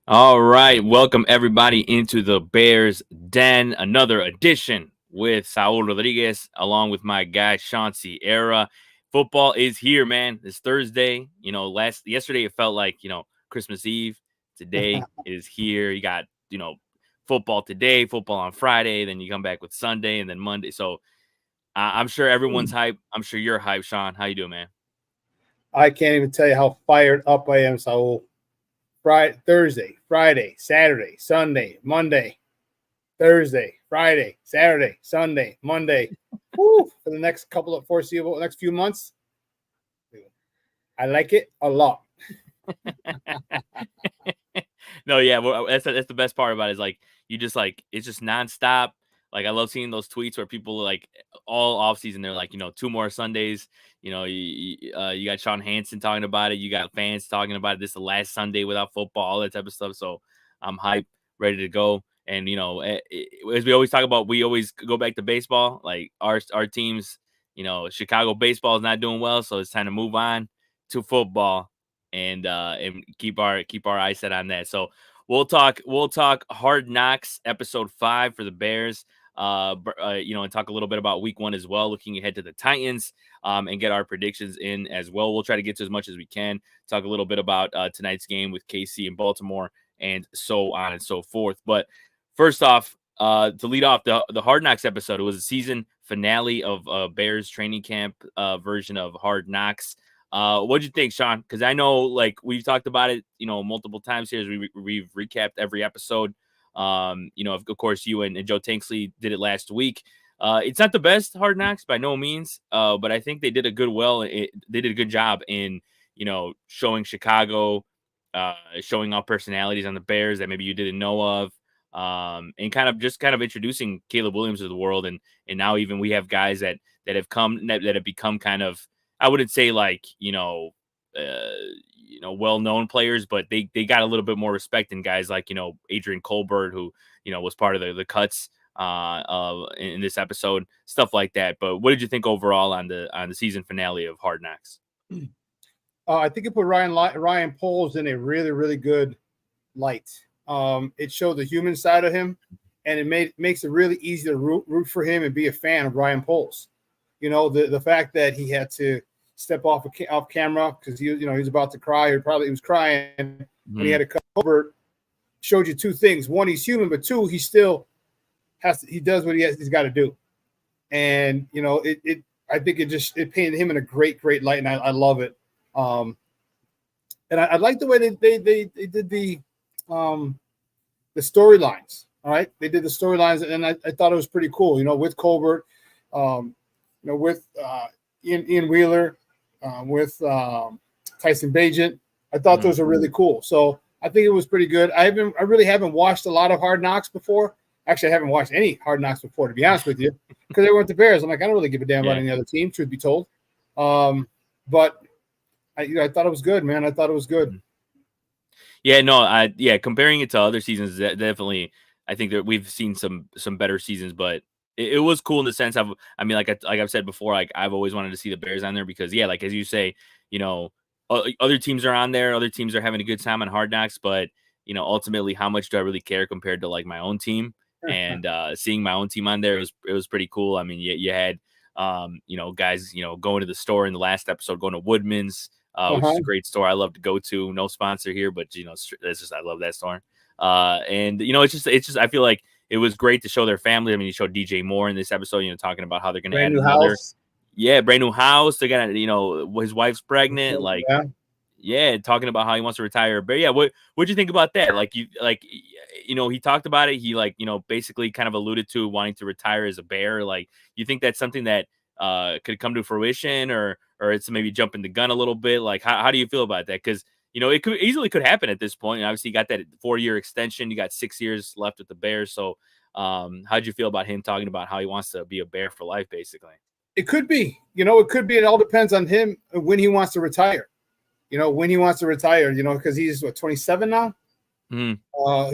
All right, welcome everybody into the Bears Den, another edition with Saul Rodriguez, along with my guy Shawn Sierra. Football is here, man. It's Thursday. Yesterday it felt like Christmas Eve. Today is here. You got football today, football on Friday, then you come back with Sunday and then Monday. So I'm sure everyone's hype. I'm sure you're hype, Shawn. How you doing, man? I can't even tell you how fired up I am, Saul. Thursday, Friday, Saturday, Sunday, Monday, Thursday, Friday, Saturday, Sunday, Monday. Woo, for the next next few months. I like it a lot. No, yeah, well, that's the best part about it is it's just nonstop. Like I love seeing those tweets where people like all off season they're like 2 more Sundays. You got Sean Hansen talking about it. You got fans talking about it. This is the last Sunday without football, all that type of stuff. So I'm hyped, ready to go. And as we always talk about, we always go back to baseball. Like our teams, Chicago baseball is not doing well, so it's time to move on to football and keep our eyes set on that. So we'll talk Hard Knocks episode 5 for the Bears. And talk a little bit about week 1 as well, looking ahead to the Titans, and get our predictions in as well. We'll try to get to as much as we can, talk a little bit about tonight's game with KC and Baltimore and so on and so forth. But first off, to lead off the Hard Knocks episode, it was a season finale of Bears training camp version of Hard Knocks. What'd you think, Shawn? Because I know like we've talked about it, multiple times here as we've recapped every episode. Of course, you and Joe Tanksley did it last week. It's not the best Hard Knocks by no means, but I think they did a good job in showing Chicago, showing off personalities on the Bears that maybe you didn't know of, and kind of introducing Caleb Williams to the world, and now even we have guys that have become kind of, I wouldn't say like well-known players, but they got a little bit more respect in guys like Adrian Colbert, who was part of the cuts in this episode, stuff like that. But what did you think overall on the season finale of Hard Knocks? I think it put Ryan Poles in a really, really good light. It showed the human side of him, and it makes it really easy to root for him and be a fan of Ryan Poles. The fact that he had to step off camera because he was about to cry, or probably he was crying, and he had to cut over. Showed you two things: one, he's human, but two, he still he does what he's got to do. And I think it painted him in a great light, and I love it. And I like the way they did the storylines. All right, they did the storylines, and I thought it was pretty cool. With Colbert, with Ian Wheeler, with Tyson Bagent. I thought those were really cool. So I think it was pretty good. I really haven't watched a lot of Hard Knocks before. Actually, I haven't watched any Hard Knocks before, to be honest with you, because they weren't the Bears. I'm like, I don't really give a damn about any other team, truth be told. But I thought it was good, man. I thought it was good. Yeah, no, comparing it to other seasons, definitely, I think that we've seen some better seasons, but it was cool in the sense of, like I've said before, like I've always wanted to see the Bears on there because, like as you say, other teams are on there, other teams are having a good time on Hard Knocks, but ultimately, how much do I really care compared to like my own team? And seeing my own team on there, it was pretty cool. I mean, you had guys going to the store in the last episode, going to Woodman's, which is a great store I love to go to. No sponsor here, but that's just, I love that store. And it's just I feel like it was great to show their family. I mean, you showed DJ Moore in this episode, talking about how they're going to add another house. Yeah, brand new house. They're gonna, his wife's pregnant. Like, talking about how he wants to retire. But yeah, what'd you think about that? He talked about it. He basically kind of alluded to wanting to retire as a Bear. Like, you think that's something that could come to fruition, or it's maybe jumping the gun a little bit? Like, how do you feel about that? Because it could easily happen at this point. And obviously, you got that 4-year extension. You got 6 years left with the Bears. So, how'd you feel about him talking about how he wants to be a Bear for life, basically? It could be. It could be. It all depends on him when he wants to retire. Because he's 27 now. He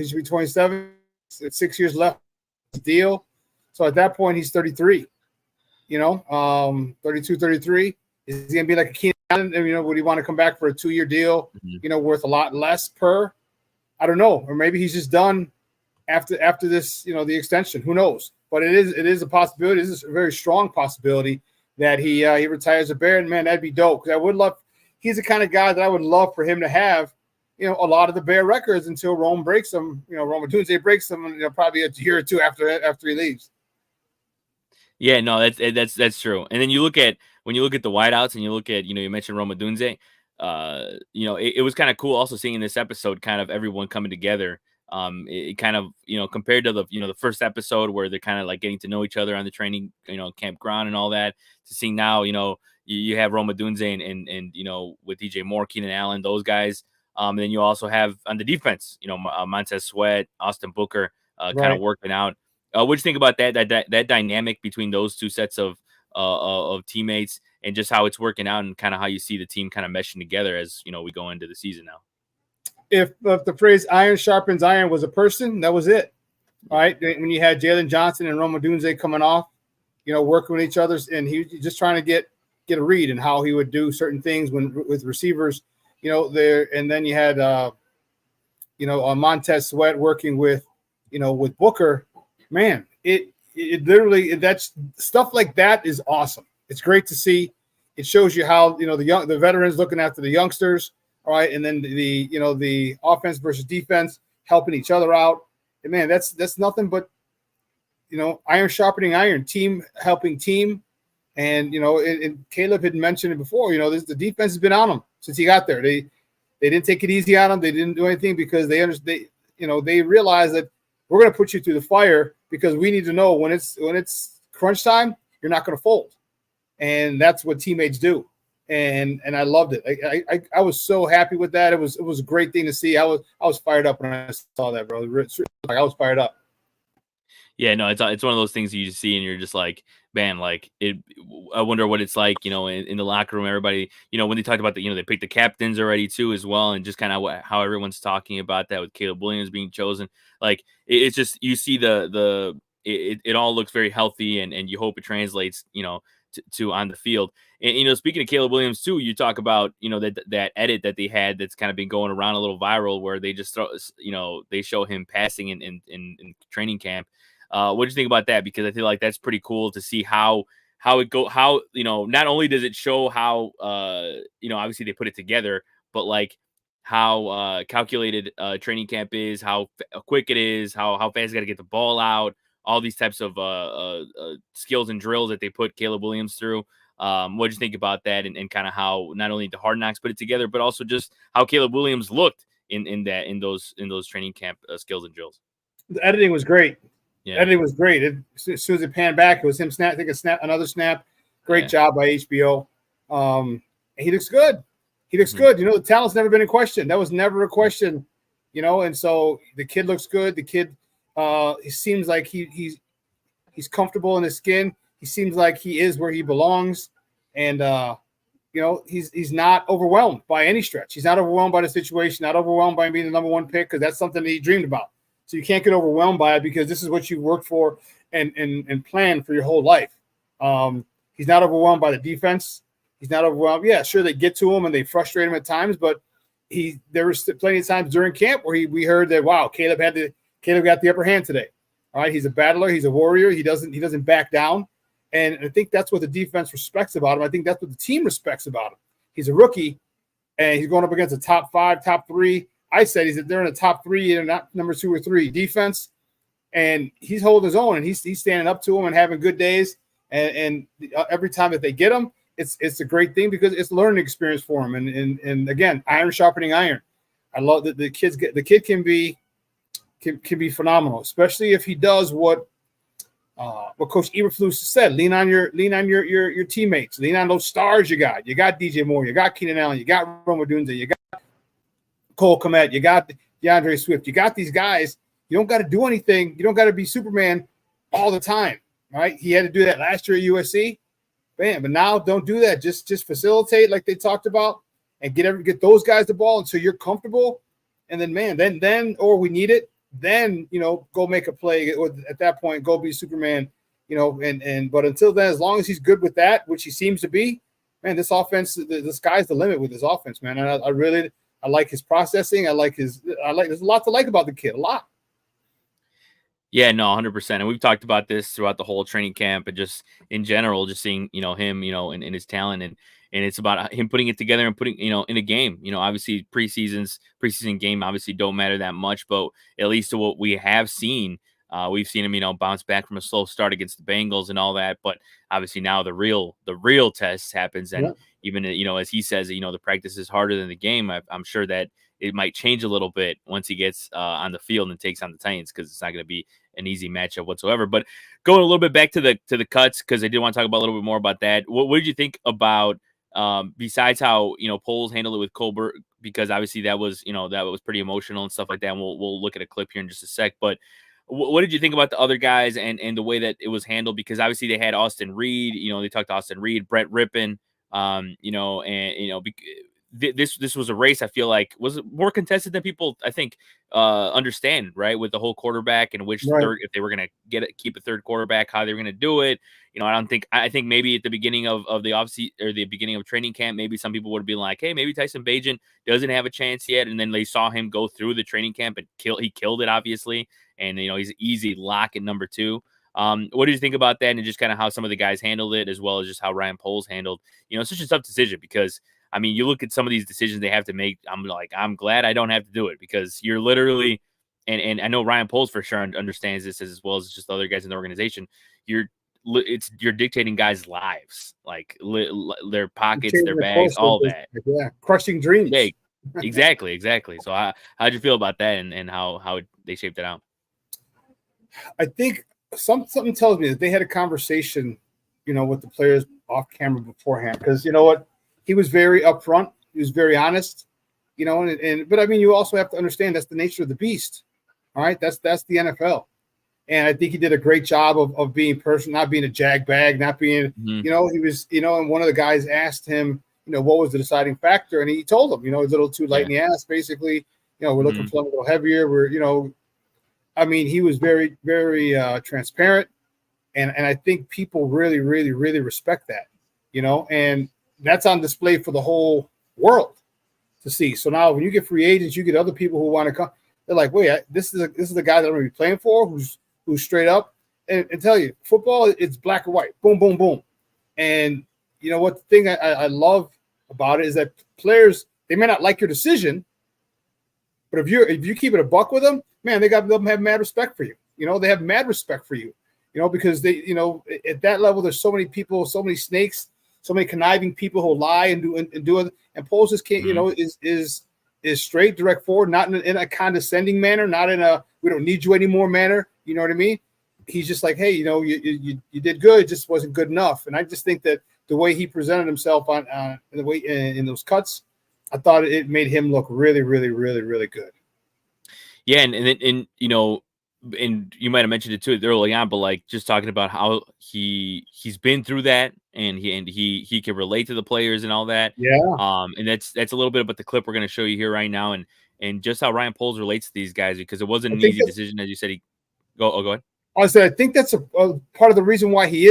should be 27. It's 6 years left deal. So at that point, he's 33. 32, 33. Is he gonna be like a Keenan Allen? Would he want to come back for a 2-year deal? Worth a lot less per? I don't know, or maybe he's just done after this, the extension. Who knows? But it is a possibility. It is a very strong possibility that he retires a Bear. And man, that'd be dope, because I would love. He's the kind of guy that I would love for him to have, a lot of the Bear records until Rome breaks them. Rome Odunze breaks them, probably a year or two after he leaves. Yeah, no, that's true. And then when you look at the wideouts, and you look at, you mentioned Rome Odunze, it was kind of cool also seeing in this episode kind of everyone coming together. It kind of, compared to the first episode where they're kind of like getting to know each other on the training, campground and all that, to seeing now, you have Rome Odunze and with DJ Moore, Keenan Allen, those guys. And then you also have on the defense, Montez Sweat, Austin Booker, kind of working out. What do you think about that dynamic between those two sets of teammates, and just how it's working out, and kind of how you see the team kind of meshing together as we go into the season now? If the phrase "iron sharpens iron" was a person, that was it. All right, when you had Jalen Johnson and Rome Odunze coming off, working with each other, and he was just trying to get a read and how he would do certain things with receivers, there. And then you had Montez Sweat working with Booker. Man, it literally, that's stuff like that is awesome. It's great to see. It shows you how the veterans looking after the youngsters, all right, and then the offense versus defense helping each other out. And man, that's nothing but iron sharpening iron, team helping team. And and Caleb had mentioned it before. The defense has been on them since he got there. They didn't take it easy on him. They didn't do anything because they understand. They realize that we're going to put you through the fire, because we need to know when it's crunch time, you're not going to fold. And that's what teammates do. And I loved it. I was so happy with that. It was a great thing to see. I was fired up when I saw that, bro. I was fired up. Yeah, no, it's one of those things you just see and you're just like, man, like it. I wonder what it's like, in the locker room. Everybody, when they talked about they picked the captains already too as well, and just kind of how everyone's talking about that with Caleb Williams being chosen. Like it's just, you see it all looks very healthy, and you hope it translates, to on the field. And speaking of Caleb Williams too, you talk about that edit that they had that's kind of been going around a little viral, where they just they show him passing in training camp. What do you think about that? Because I feel like that's pretty cool to see how it go. How not only does it show how obviously they put it together, but like how calculated training camp is, how quick it is, how fast you got to get the ball out, all these types of skills and drills that they put Caleb Williams through. What do you think about that, and kind of how not only the Hard Knocks put it together, but also just how Caleb Williams looked in those training camp skills and drills? The editing was great. Yeah. Editing was great. As soon as it panned back, it was him another snap. Great job by HBO. He looks good. He looks good. The talent's never been in question. That was never a question, and so the kid looks good. The kid, he seems like he's comfortable in his skin. He seems like he is where he belongs. And, he's not overwhelmed by any stretch. He's not overwhelmed by the situation, not overwhelmed by being the number one pick, because that's something that he dreamed about. So you can't get overwhelmed by it, because this is what you worked for and planned for your whole life. He's not overwhelmed by the defense. He's not overwhelmed. Yeah, sure, they get to him and they frustrate him at times, but there was plenty of times during camp where we heard that, wow, Caleb got the upper hand today. All right, he's a battler, he's a warrior. He doesn't back down, and I think that's what the defense respects about him. I think that's what the team respects about him. He's a rookie, and he's going up against a top 5, top 3. I said they're in the top 3 and not number 2 or 3 defense, and he's holding his own, and he's standing up to him and having good days. And every time that they get him, it's a great thing, because it's a learning experience for him. And again, iron sharpening iron. I love that the kid can be phenomenal, especially if he does what Coach Eberflus said. Lean on your teammates. Lean on those stars you got. You got DJ Moore. You got Keenan Allen. You got Rome Odunze. You got Cole Kmet. You got DeAndre Swift. You got these guys. You don't got to do anything. You don't got to be Superman all the time, right? He had to do that last year at USC. Bam. But now don't do that. Just facilitate like they talked about, and get those guys the ball until you're comfortable. And then, man, then or we need it. Then, go make a play. Or at that point, go be Superman, but until then, as long as he's good with that, which he seems to be, man, this offense, the sky's the limit with this offense, man. And I I like his processing. There's a lot to like about the kid, a lot. Yeah, no, 100%. And we've talked about this throughout the whole training camp and just in general, just seeing, him, and his talent, and it's about him putting it together and putting, in a game. Obviously preseason game obviously don't matter that much, but at least to what we have seen, we've seen him, bounce back from a slow start against the Bengals and all that. But obviously now the real test happens. And even, as he says, the practice is harder than the game. I'm sure that it might change a little bit once he gets on the field and takes on the Titans, because it's not going to be an easy matchup whatsoever. But going a little bit back to the cuts, because I did want to talk about a little bit more about that. What did you think about, besides how, Poles handled it with Colbert, because obviously that was pretty emotional and stuff like that. And we'll look at a clip here in just a sec. But what did you think about the other guys and the way that it was handled? Because obviously they had Austin Reed, they talked to Austin Reed, Brett Rippon, this was a race I feel like was more contested than people I think understand, right? With the whole quarterback and which third, if they were going to keep a third quarterback, how they were going to do it. I think maybe at the beginning of the offseason or the beginning of training camp, maybe some people would be like, hey, maybe Tyson Bagent doesn't have a chance yet. And then they saw him go through the training camp and he killed it, obviously. And, he's an easy lock at number 2. What did you think about that? And just kind of how some of the guys handled it, as well as just how Ryan Poles handled, it's such a tough decision, because I mean, you look at some of these decisions they have to make. I'm glad I don't have to do it, because you're literally, and I know Ryan Poles for sure understands this as well as just other guys in the organization. You're dictating guys' lives, like their pockets, their bags, all that. Yeah, crushing dreams. Yeah, exactly. So how'd you feel about that, and how they shaped it out? I think something tells me that they had a conversation, with the players off camera beforehand, because you know what. He was very upfront. He was very honest, but I mean, you also have to understand that's the nature of the beast. All right. That's the NFL. And I think he did a great job of being personal, not being a jag bag, not being, he was, and one of the guys asked him, what was the deciding factor? And he told him, a little too light in the ass, basically, we're looking for a little heavier. I mean, he was very, very transparent. And I think people really, really, really respect that, and that's on display for the whole world to see. So now when you get free agents, you get other people who want to come. They're like, wait, this is the guy that I'm going to be playing for, who's straight up. And tell you, football, it's black or white. Boom, boom, boom. And you know what? The thing I love about it is that players, they may not like your decision, but if you keep it a buck with them, man, they'll have mad respect for you. They have mad respect for you, because they, at that level, there's so many people, so many snakes, so many conniving people who lie and do it. And Poles just can't, is straight, direct forward, not in a condescending manner, not in a we don't need you anymore manner. You know what I mean? He's just like, hey, you did good, it just wasn't good enough. And I just think that the way he presented himself on the way in those cuts, I thought it made him look really, really, really, really good. Yeah, and you might have mentioned it too early on, but like just talking about how he's been through that, and he can relate to the players and all that. Yeah. And that's a little bit about the clip we're going to show you here right now, and just how Ryan Poles relates to these guys, because it wasn't an easy decision, as you said. Go ahead. I said, I think that's a part of the reason why he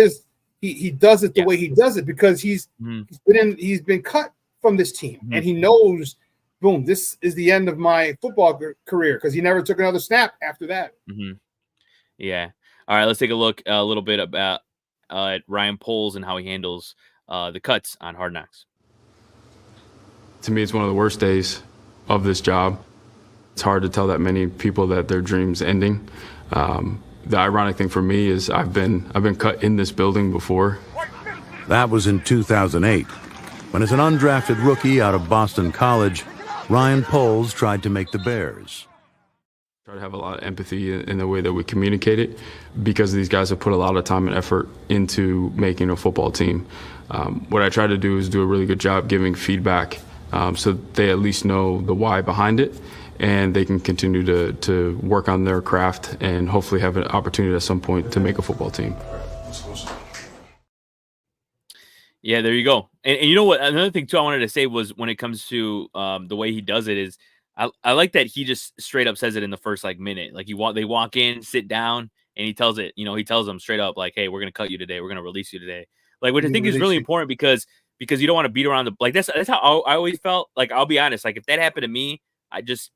does it the way he does it, because he's been cut from this team, and he knows, boom, this is the end of my football career, because he never took another snap after that. Yeah. All right, let's take a look a little bit about Ryan Poles and how he handles the cuts on Hard Knocks. To me, it's one of the worst days of this job. It's hard to tell that many people that their dream's ending. The ironic thing for me is I've been cut in this building before. That was in 2008, when as an undrafted rookie out of Boston College, Ryan Poles tried to make the Bears. Try to have a lot of empathy in the way that we communicate it, because these guys have put a lot of time and effort into making a football team. What I try to do is do a really good job giving feedback, so they at least know the why behind it, and they can continue to work on their craft and hopefully have an opportunity at some point to make a football team. Yeah, there you go. And you know what? Another thing too I wanted to say was, when it comes to the way he does it, is I like that he just straight up says it in the first minute. Like they walk in, sit down, and he tells them straight up, like, hey, we're gonna cut you today, we're gonna release you today. Like, which I think is really important, because because you don't want to beat around the like. That's how I always felt. Like, I'll be honest, like if that happened to me, I just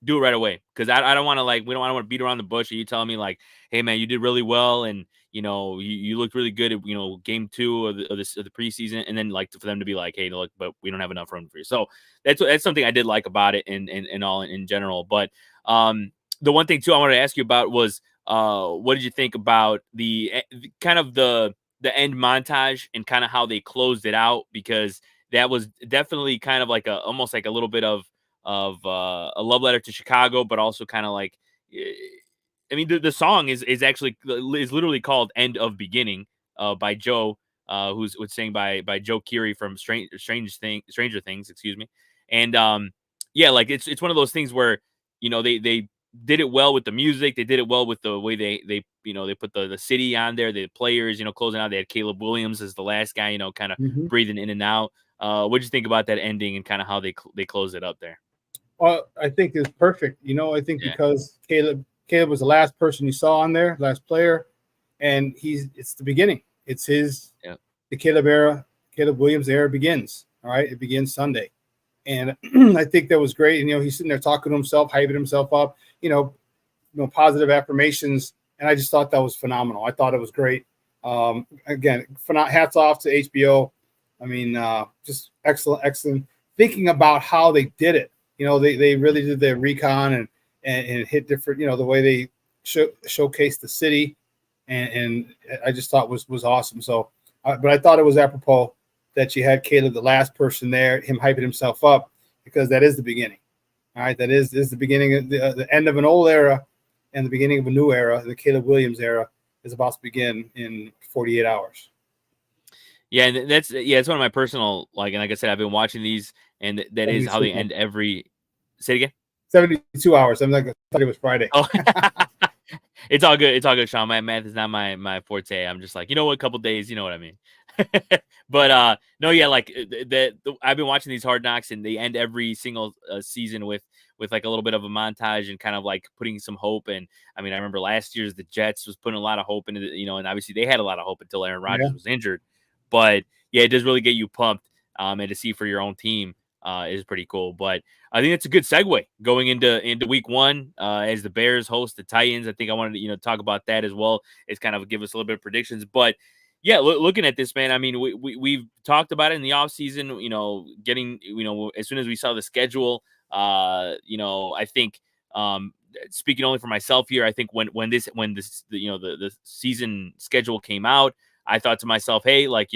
do it right away, because I don't want to like we don't want to beat around the bush. Or you telling me like, hey man, you did really well, and you looked really good at game 2 of the preseason, and then like for them to be like, hey, look, but we don't have enough room for you. So that's something I did like about it and all in general. But the one thing too I wanted to ask you about was what did you think about the kind of the end montage and kind of how they closed it out, because that was definitely kind of like almost like a little bit of a love letter to Chicago, but also kind of like, I mean, the song is literally called "End of Beginning" by Joe, who's sang by Joe Keery from Stranger Things, excuse me. And yeah, like it's one of those things where they did it well with the music, they did it well with the way they put the city on there, the players closing out. They had Caleb Williams as the last guy, kind of breathing in and out. What'd you think about that ending and kind of how they closed it up there? Well, I think it's perfect. I think because Caleb was the last person you saw on there, last player, and it's the beginning. It's the Caleb Williams era begins. All right, it begins Sunday, and I think that was great. And he's sitting there talking to himself, hyping himself up. Positive affirmations, and I just thought that was phenomenal. I thought it was great. Again, hats off to HBO. I mean, just excellent thinking about how they did it. They really did their recon and hit different, the way they showcased the city, and I just thought was awesome. So, but I thought it was apropos that you had Caleb, the last person there, him hyping himself up, because that is the beginning. All right, that is the beginning of the end of an old era and the beginning of a new era. The Caleb Williams era is about to begin in 48 hours. Yeah, and it's one of my personal, like, and like I said, I've been watching these, and that is how they end every. Say it again. 72 hours. I thought it was Friday. Oh. It's all good. It's all good, Shawn. My math is not my forte. I'm just like, a couple days, you know what I mean. But no, yeah, like I've been watching these Hard Knocks, and they end every single season with like a little bit of a montage and kind of like putting some hope. And I mean, I remember last year's the Jets was putting a lot of hope into and obviously they had a lot of hope until Aaron Rodgers was injured. But yeah, it does really get you pumped, and to see for your own team is pretty cool. But I think it's a good segue going into week 1 as the Bears host the Titans. I think I wanted to talk about that as well. It's kind of give us a little bit of predictions. But yeah, looking at this, man, I mean, we've talked about it in the offseason, getting, as soon as we saw the schedule, I think, speaking only for myself here, I think when the season schedule came out, I thought to myself, hey, like,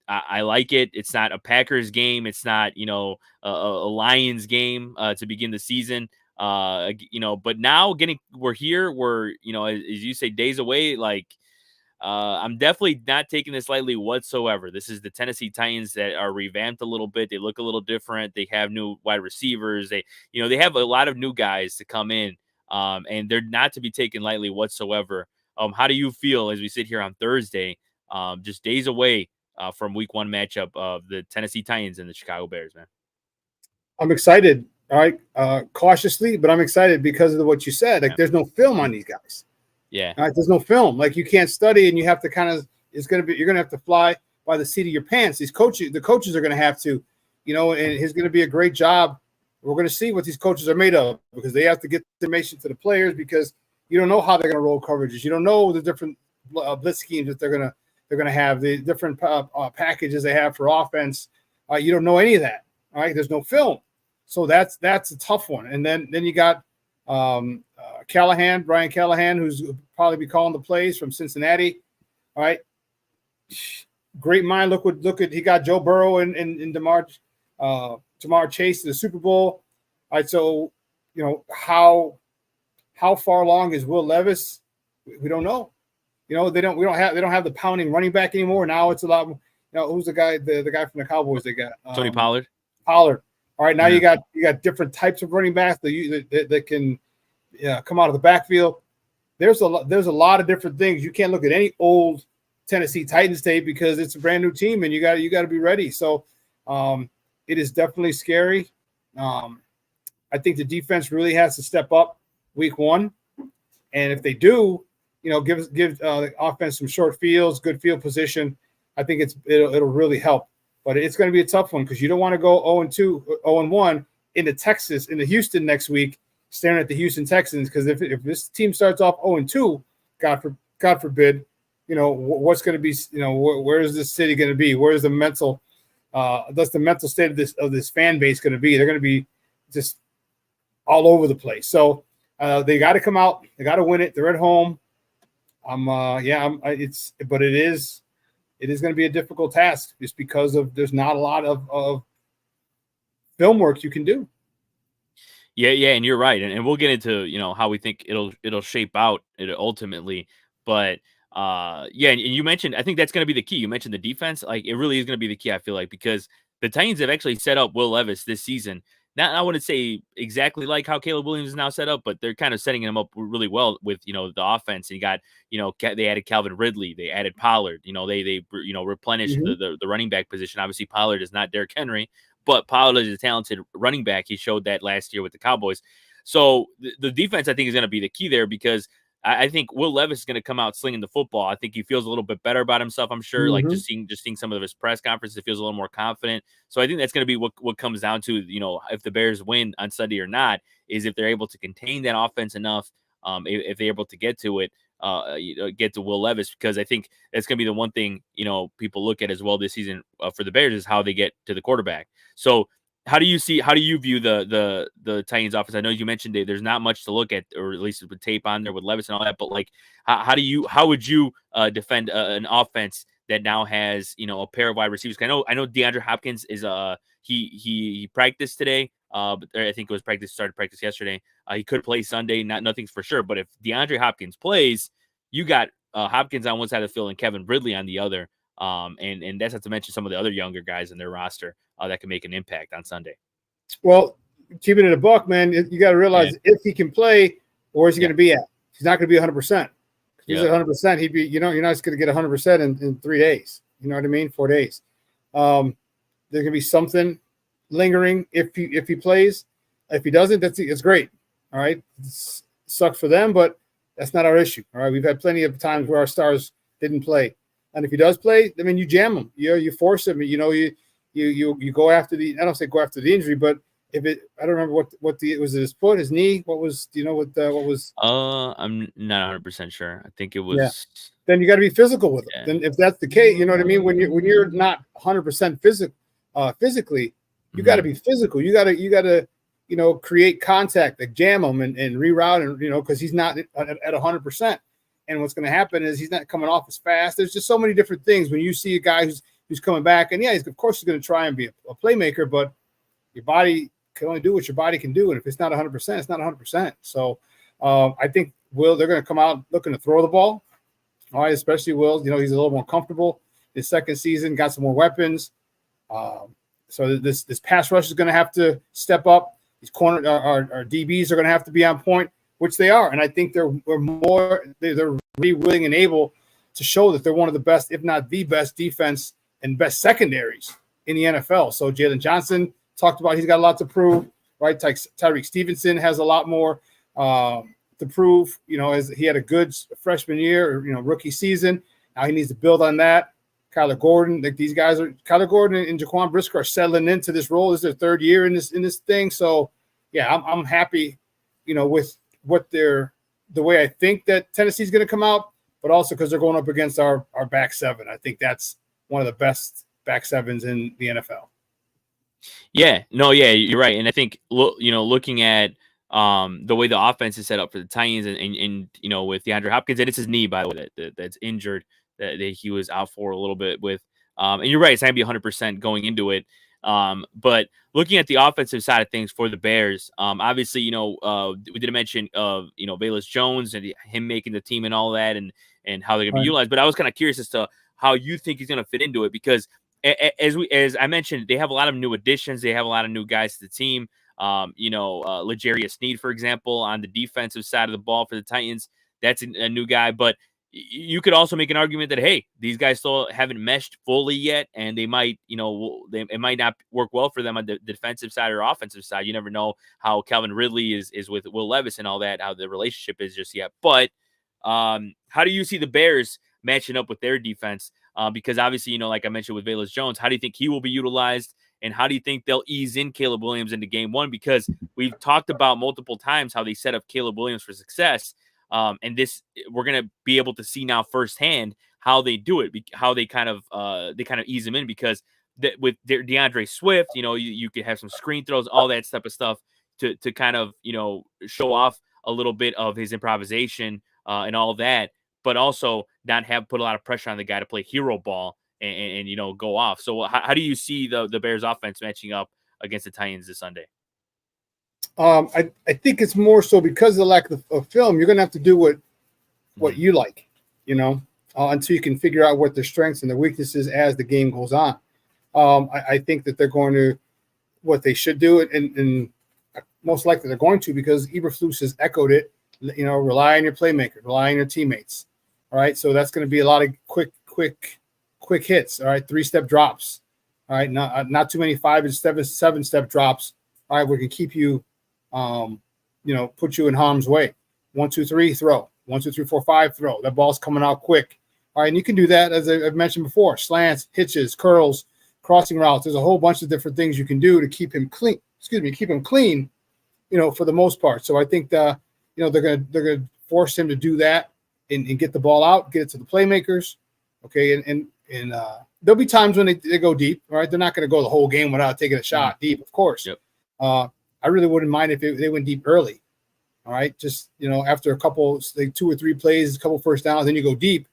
I like it. It's not a Packers game. It's not, a Lions game to begin the season. But now we're here. We're, as you say, days away. Like, I'm definitely not taking this lightly whatsoever. This is the Tennessee Titans that are revamped a little bit. They look a little different. They have new wide receivers. They have a lot of new guys to come in, and they're not to be taken lightly whatsoever. How do you feel as we sit here on Thursday, just days away from week 1 matchup of the Tennessee Titans and the Chicago Bears, man? I'm excited. All right. Cautiously, but I'm excited because of what you said. Like, there's no film on these guys. Yeah. All right. There's no film. Like, you can't study, and you have to you're going to have to fly by the seat of your pants. The coaches are going to have to, and it's going to be a great job. We're going to see what these coaches are made of, because they have to get the information to the players, because you don't know how they're going to roll coverages. You don't know the different blitz schemes that they're going to have, the different packages they have for offense. You don't know any of that. All right. There's no film. So that's a tough one. And then you got Brian Callahan, who's probably be calling the plays from Cincinnati. All right. Great mind. Look at he got Joe Burrow and Jamar Chase to the Super Bowl. All right. So, how far along is Will Levis? We don't know. They don't have the pounding running back anymore. Now it's a lot. Who's the guy from the Cowboys they got? Tony Pollard. All right, now you got different types of running backs that can come out of the backfield. There's a lot of different things. You can't look at any old Tennessee Titans tape, because it's a brand new team, and you got to be ready. So it is definitely scary. I think the defense really has to step up week 1, and if they do, give the offense some short fields, good field position, I think it'll really help. but it's going to be a tough one because you don't want to go 0-2, 0-1 into Texas, into Houston next week, staring at the Houston Texans. Because if this team starts off 0-2, God forbid, what's going to be, where is this city going to be? Where is the mental, that's the mental state of this fan base going to be? They're going to be just all over the place. So they got to come out. They got to win it. They're at home. But it is going to be a difficult task just because there's not a lot of film work you can do. Yeah, and you're right, and we'll get into how we think it'll shape out ultimately, but and you mentioned, I think that's going to be the key. You mentioned the defense, like it really is going to be the key. I feel like because the Titans have actually set up Will Levis this season. Not, I wouldn't say exactly like how Caleb Williams is now set up, but they're kind of setting him up really well with the offense. And you got they added Calvin Ridley, they added Pollard. They replenished the running back position. Obviously, Pollard is not Derrick Henry, but Pollard is a talented running back. He showed that last year with the Cowboys. So the defense, I think, is going to be the key there because I think Will Levis is going to come out slinging the football. I think he feels a little bit better about himself. I'm sure, like just seeing some of his press conferences, it feels a little more confident. So I think that's going to be what comes down to, if the Bears win on Sunday or not, is if they're able to contain that offense enough, if they're able to get to it, get to Will Levis, because I think that's going to be the one thing, people look at as well this season for the Bears is how they get to the quarterback. So how do you view the Titans offense? I know you mentioned there's not much to look at, or at least with tape on there with Levis and all that, but like, how would you defend an offense that now has, a pair of wide receivers? I know DeAndre Hopkins is he practiced today, but I think it was started practice yesterday. He could play Sunday, nothing's for sure, but if DeAndre Hopkins plays, you got Hopkins on one side of the field and Kevin Ridley on the other. And that's not to mention some of the other younger guys in their roster that can make an impact on Sunday. Well, keeping it a buck, man, you got to realize if he can play, where's he going to be at? He's not going to be 100%. If he's at 100%, he'd be, you're not just going to get 100% in 3 days. You know what I mean? 4 days. There's going to be something lingering if he plays. If he doesn't, it's great. All right. It sucks for them, but that's not our issue. All right. We've had plenty of times where our stars didn't play. And if he does play, I mean, you jam him. You force him. You go after I don't say go after the injury, but I don't remember what was it, his foot, his knee? What was? Do you know what was? I'm not 100% sure. I think it was. Yeah. Then you got to be physical with him. Then if that's the case, you know what I mean. When you're not 100% physically, you got to be physical. You got to create contact, like jam him and reroute, and because he's not at 100%. And what's going to happen is he's not coming off as fast. There's just so many different things when you see a guy who's coming back. And of course he's going to try and be a playmaker, but your body can only do what your body can do. And if it's not 100%, it's not 100%. So I think they're going to come out looking to throw the ball. All right, especially Will. He's a little more comfortable. His second season, got some more weapons. So this pass rush is going to have to step up. These our DBs are going to have to be on point, which they are. And I think they're really willing and able to show that they're one of the best, if not the best defense and best secondaries in the NFL. So Jalen Johnson talked about he's got a lot to prove, right? Tyreek Stevenson has a lot more to prove, as he had a good freshman year, or, rookie season. Now he needs to build on that. Kyler Gordon, Kyler Gordon and Jaquan Brisker are settling into this role. This is their third year in this thing. So yeah, I'm happy, with the way I think that Tennessee's going to come out, but also because they're going up against our back seven. I think that's one of the best back sevens in the NFL. Yeah, you're right. And I think, looking at the way the offense is set up for the Titans and with DeAndre Hopkins, and it's his knee, by the way, that's injured, that he was out for a little bit with. And you're right, it's not going to be 100% going into it. But looking at the offensive side of things for the Bears, obviously, we did mention Velus Jones and him making the team and all that, and how they're going to be utilized. But I was kind of curious as to how you think he's going to fit into it, because as I mentioned, they have a lot of new additions. They have a lot of new guys to the team. L'Jarius Sneed, for example, on the defensive side of the ball for the Titans, that's a new guy. But you could also make an argument that, hey, these guys still haven't meshed fully yet, and they might, it might not work well for them on the defensive side or offensive side. You never know how Calvin Ridley is with Will Levis and all that, how the relationship is just yet. But how do you see the Bears matching up with their defense because obviously, like I mentioned with Velus Jones, how do you think he will be utilized? And how do you think they'll ease in Caleb Williams into game one? Because we've talked about multiple times how they set up Caleb Williams for success. And we're going to be able to see now firsthand how they do it, how they kind of ease him in, because with DeAndre Swift, you could have some screen throws, all that type of stuff to kind of, show off a little bit of his improvisation and all that, but also not put a lot of pressure on the guy to play hero ball and go off. So how do you see the Bears offense matching up against the Titans this Sunday? I think it's more so because of the lack of film, you're going to have to do what you like, until you can figure out what their strengths and their weaknesses as the game goes on. I think that they're going to, what they should do, and most likely they're going to, because Eberflus has echoed it, rely on your playmaker, rely on your teammates. All right. So that's going to be a lot of quick hits. All right. 3-step drops. All right. Not too many 5 and 7-step drops. All right. We can keep you, put you in harm's way. 1, 2, 3, throw. 1, 2, 3, 4, 5, throw. That ball's coming out quick. All right. And you can do that, as I've mentioned before, slants, hitches, curls, crossing routes. There's a whole bunch of different things you can do to keep him clean. Keep him clean, for the most part. So I think they're gonna force him to do that and get the ball out, get it to the playmakers. Okay, and there'll be times when they go deep. All right, they're not going to go the whole game without taking a shot deep, of course. Yep. I really wouldn't mind if they went deep early. All right, just after a couple, like 2 or 3 plays, a couple first downs, then you go deep.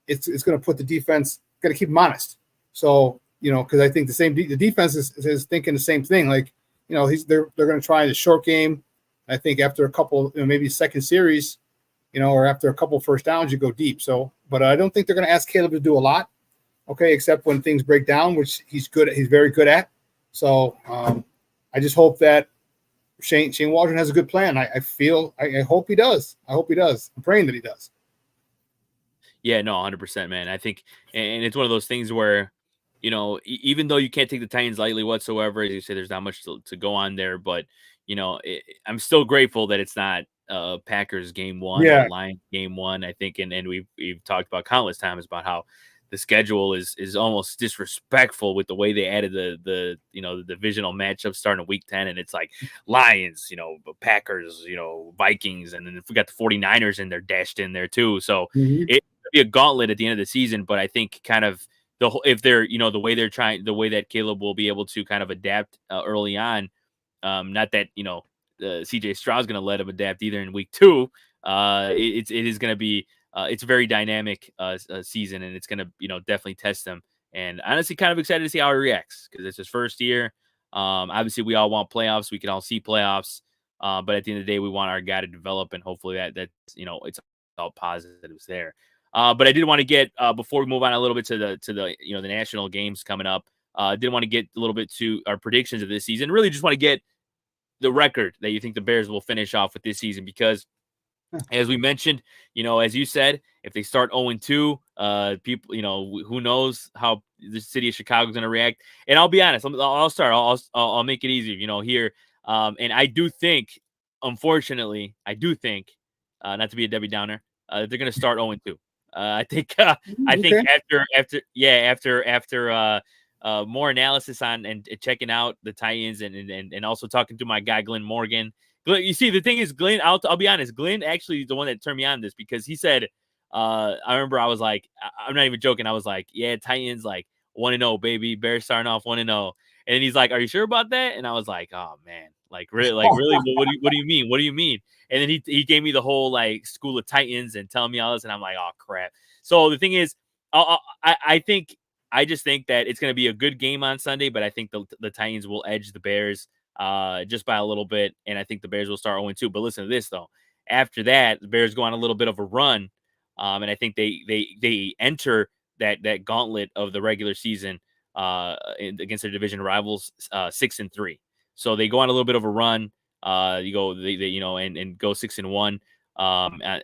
It's going to put the defense, got to keep them honest. So because I think the defense is thinking the same thing. Like they're going to try the short game. I think after a couple, maybe second series, or after a couple first downs, you go deep. So, but I don't think they're going to ask Caleb to do a lot. Okay, except when things break down, which he's very good at. So I just hope that Shane Waldron has a good plan. I hope he does. I'm praying that he does. Yeah, no, 100%, man. I think, and it's one of those things where, even though you can't take the Titans lightly whatsoever, as you say, there's not much to go on there, but I'm still grateful that it's not Packers game one, or Lions game one. I think, and we've talked about countless times about how the schedule is almost disrespectful with the way they added the divisional matchups starting in week 10, and it's like Lions, Packers, Vikings, and then if we got the 49ers in there dashed in there too. So it's gonna be a gauntlet at the end of the season, but I think kind of if they're the way they're trying, the way that Caleb will be able to kind of adapt early on. Not that CJ Stroud's going to let him adapt either in week 2. It is going to be it's a very dynamic season, and it's going to definitely test him. And honestly, kind of excited to see how he reacts, because it's his first year. Obviously, we all want playoffs. We can all see playoffs, but at the end of the day, we want our guy to develop, and hopefully that's it's all positives there. But I did want to get before we move on a little bit to the the national games coming up. Did want to get a little bit to our predictions of this season. Really just want to get the record that you think the Bears will finish off with this season, because as we mentioned, as you said, if they start 0-2, people, who knows how the city of Chicago is going to react. And I'll be honest, I'll start. I'll make it easy, here. And I do think, unfortunately, not to be a Debbie Downer, they're going to start 0-2. I think after more analysis on and checking out the Titans and also talking to my guy Glenn Morgan. You see, the thing is, Glenn, I'll be honest, Glenn actually is the one that turned me on this, because he said, I remember I was like, I'm not even joking, I was like, yeah, Titans like 1-0, baby, Bears starting off 1-0, and then he's like, are you sure about that? And I was like, oh man, really, what do you mean? What do you mean? And then he gave me the whole like school of Titans and telling me all this, and I'm like, oh crap. So the thing is, I just think that it's going to be a good game on Sunday, but I think the Titans will edge the Bears just by a little bit, and I think the Bears will start 0-2. But listen to this, though. After that, the Bears go on a little bit of a run, and I think they enter that gauntlet of the regular season against their division rivals 6-3. So they go on a little bit of a run. And go 6-1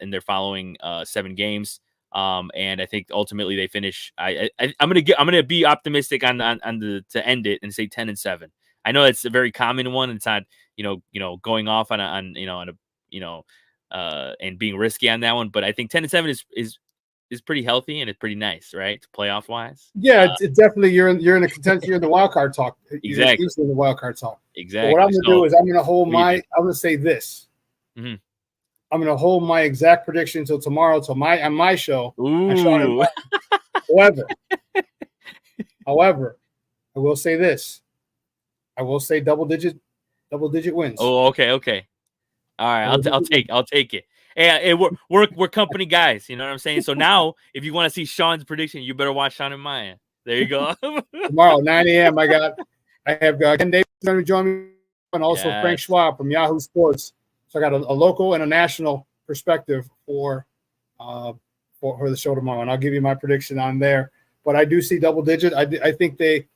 in their following 7 games. And I think ultimately they finish. I'm gonna be optimistic on to end it and say 10-7. I know it's a very common one. It's not going off and being risky on that one. But I think 10-7 is pretty healthy and it's pretty nice, right? Playoff wise. Yeah, it's definitely you're in the contention. You're in the wild card talk. Exactly. You're in the wild card talk. Exactly. But what I'm going to do is I'm going to hold I'm going to say this. Mm-hmm. I'm going to hold my exact prediction until tomorrow, on my show. Ooh. However, I will say this. I will say double digit wins. Oh, okay. All right, I'll take it. Hey, we're company guys. You know what I'm saying? So now, if you want to see Shawn's prediction, you better watch Shawn and Maya. There you go. Tomorrow, 9 a.m. I have Ken Davis going to join me, and also Frank Schwab from Yahoo Sports. So I got a local and a national perspective for the show tomorrow, and I'll give you my prediction on there. But I do see double digit. I think the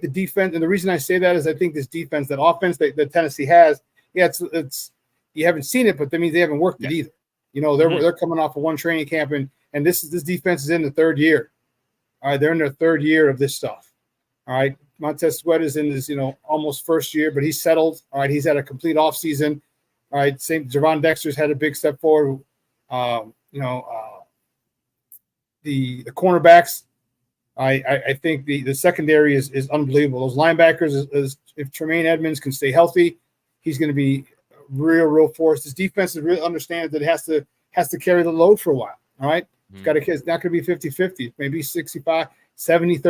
defense, and the reason I say that is I think this defense, that offense that Tennessee has, it's you haven't seen it, but that means they haven't worked it either. You know, they're coming off of one training camp, and this defense is in the third year. All right, they're in their third year of this stuff. All right, Montez Sweat is in his almost first year, but he's settled. All right, he's had a complete offseason. All right, Gervon Dexter's had a big step forward. The cornerbacks. I think the secondary is unbelievable. Those linebackers is if Tremaine Edmonds can stay healthy, he's going to be real force. This defense is really understands that it has to carry the load for a while. All right. It's not going to be 50-50, maybe 65, 70-30,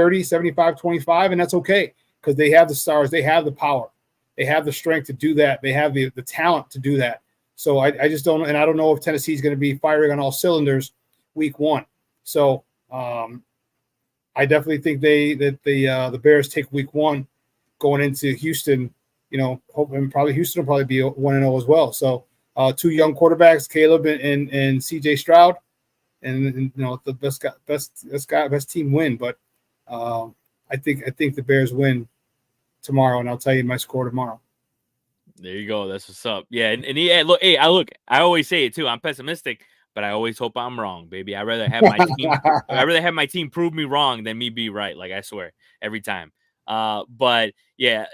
75-25, and that's okay because they have the stars, they have the power, they have the strength to do that, they have the talent to do that. So I just don't, and I don't know if Tennessee's going to be firing on all cylinders week one. So I definitely think the Bears take week one going into Houston. Hoping probably Houston will probably be 1-0 as well. So two young quarterbacks, Caleb and CJ Stroud, and the best team win. But I think the Bears win tomorrow, and I'll tell you my score tomorrow. There you go. That's what's up. Yeah, look. I always say it too. I'm pessimistic, but I always hope I'm wrong, baby. I'd rather have my team. I'd rather have my team prove me wrong than me be right. Like I swear, every time. But yeah,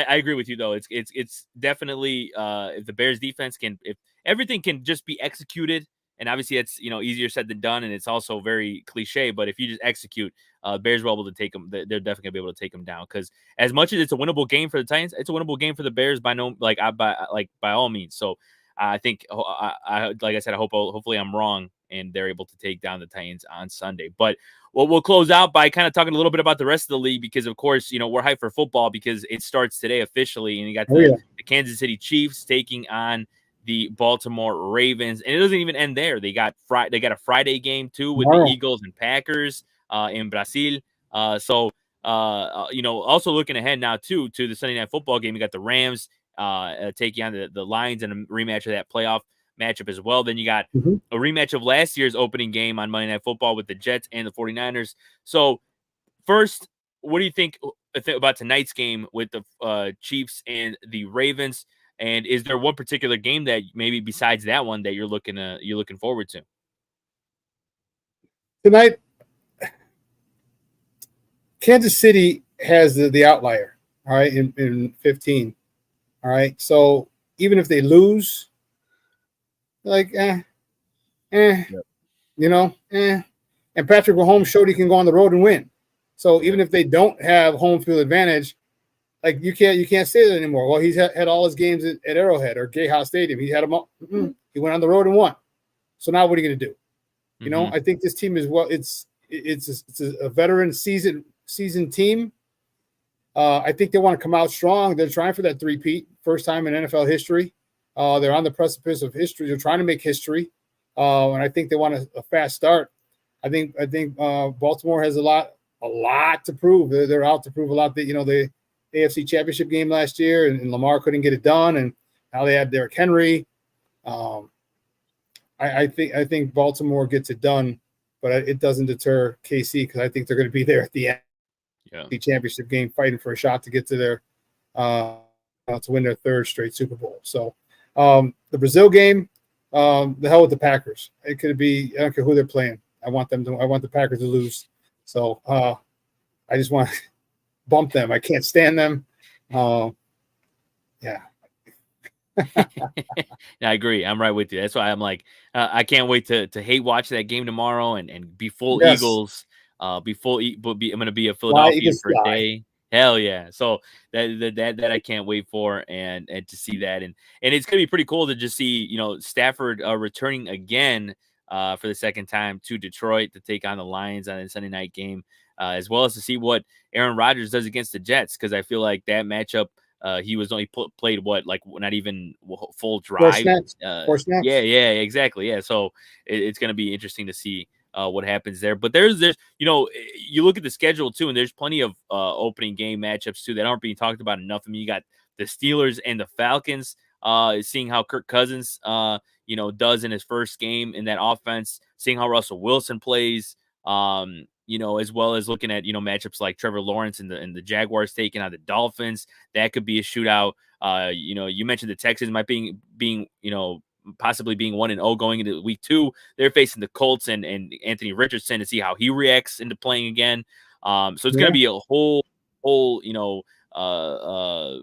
I agree with you though. It's definitely if the Bears defense if everything can just be executed, and obviously it's easier said than done, and it's also very cliche. But if you just execute, Bears will be able to take them. They're definitely gonna be able to take them down because as much as it's a winnable game for the Titans, it's a winnable game for the Bears by all means. So I think like I said, hopefully I'm wrong and they're able to take down the Titans on Sunday. But we'll close out by kind of talking a little bit about the rest of the league because, of course, we're hyped for football because it starts today officially, and you got the Kansas City Chiefs taking on the Baltimore Ravens, and it doesn't even end there. They got a Friday game too with the Eagles and Packers in Brazil. Also looking ahead now too to the Sunday Night Football game, you got the Rams taking on the Lions in a rematch of that playoff matchup as well. Then you got a rematch of last year's opening game on Monday Night Football with the Jets and the 49ers. So first, what do you think about tonight's game with the Chiefs and the Ravens? And is there one particular game that maybe besides that one that you're looking forward to? Tonight, Kansas City has the outlier, all right, in 15. All right. So even if they lose, and Patrick Mahomes showed he can go on the road and win. So even if they don't have home field advantage, like you can't say that anymore. Well, he's had all his games at Arrowhead or Gay House Stadium. He had them all. He went on the road and won. So now what are you going to do? I think this team is it's a veteran seasoned team. I think they want to come out strong. They're trying for that three-peat, first time in NFL history. They're on the precipice of history. They're trying to make history, and I think they want a fast start. I think Baltimore has a lot to prove. They're out to prove a lot. That the AFC Championship game last year, and Lamar couldn't get it done, and now they had Derrick Henry. I think Baltimore gets it done, but it doesn't deter KC because I think they're going to be there at the end. The championship game, fighting for a shot to get to their to win their third straight Super Bowl. So the Brazil game, the hell with the Packers. It could be, I don't care who they're playing. I want the Packers to lose. So I just want to bump them. I can't stand them. Yeah. I agree. I'm right with you. That's why I'm like, I can't wait to hate watch that game tomorrow and be full Eagles. I'm going to be a Philadelphia for a day. Hell yeah! So that I can't wait for, and to see that, and it's gonna be pretty cool to just see Stafford returning again for the second time to Detroit to take on the Lions on a Sunday night game, as well as to see what Aaron Rodgers does against the Jets, because I feel like that matchup. He was only played not even full drive. 4 snaps. Yeah, exactly. Yeah, so it's going to be interesting to see what happens there. But there's you look at the schedule too, and there's plenty of opening game matchups too that aren't being talked about enough. I mean, you got the Steelers and the Falcons. Seeing how Kirk Cousins does in his first game in that offense, seeing how Russell Wilson plays. As well as looking at, matchups like Trevor Lawrence and the Jaguars taking on the Dolphins. That could be a shootout. You mentioned the Texans might being possibly being 1-0 going into week 2. They're facing the Colts and Anthony Richardson to see how he reacts into playing again. So it's going to be a whole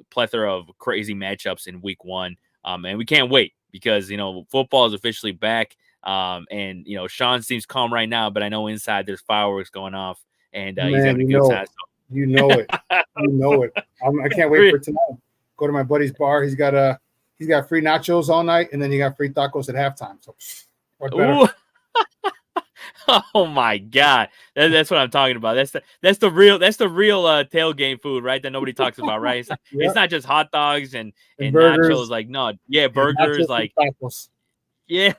plethora of crazy matchups in week 1. And we can't wait because, football is officially back. And Shawn seems calm right now, but I know inside there's fireworks going off, and he's having a good time. So. You know it. I can't wait for tonight. Go to my buddy's bar. He's got free nachos all night, and then he got free tacos at halftime. So what better? Oh my God, that's what I'm talking about. That's the real tailgate food, right? That nobody talks about, right? It's not just hot dogs and nachos, like burgers, like tacos. Yeah.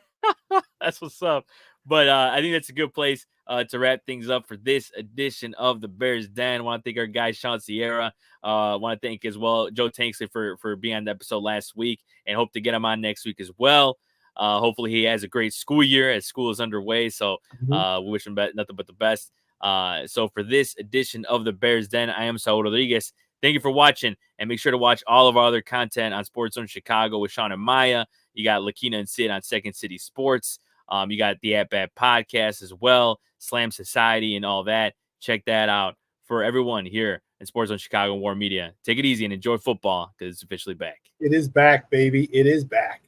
That's what's up. But I think that's a good place to wrap things up for this edition of the Bears Den. I want to thank our guy Shawn Sierra. I want to thank as well Joe Tanksley for being on the episode last week, and hope to get him on next week as well. Hopefully he has a great school year as school is underway. So we wish him nothing but the best. So for this edition of the Bears Den, I am Saul Rodriguez. Thank you for watching, and make sure to watch all of our other content on Sports Zone Chicago with Shawn and Maya. You got Lakina and Sid on Second City Sports. You got the At Bat podcast as well, Slam Society and all that. Check that out. For everyone here in Sports Zone Chicago and War Media, take it easy and enjoy football because it's officially back. It is back, baby. It is back.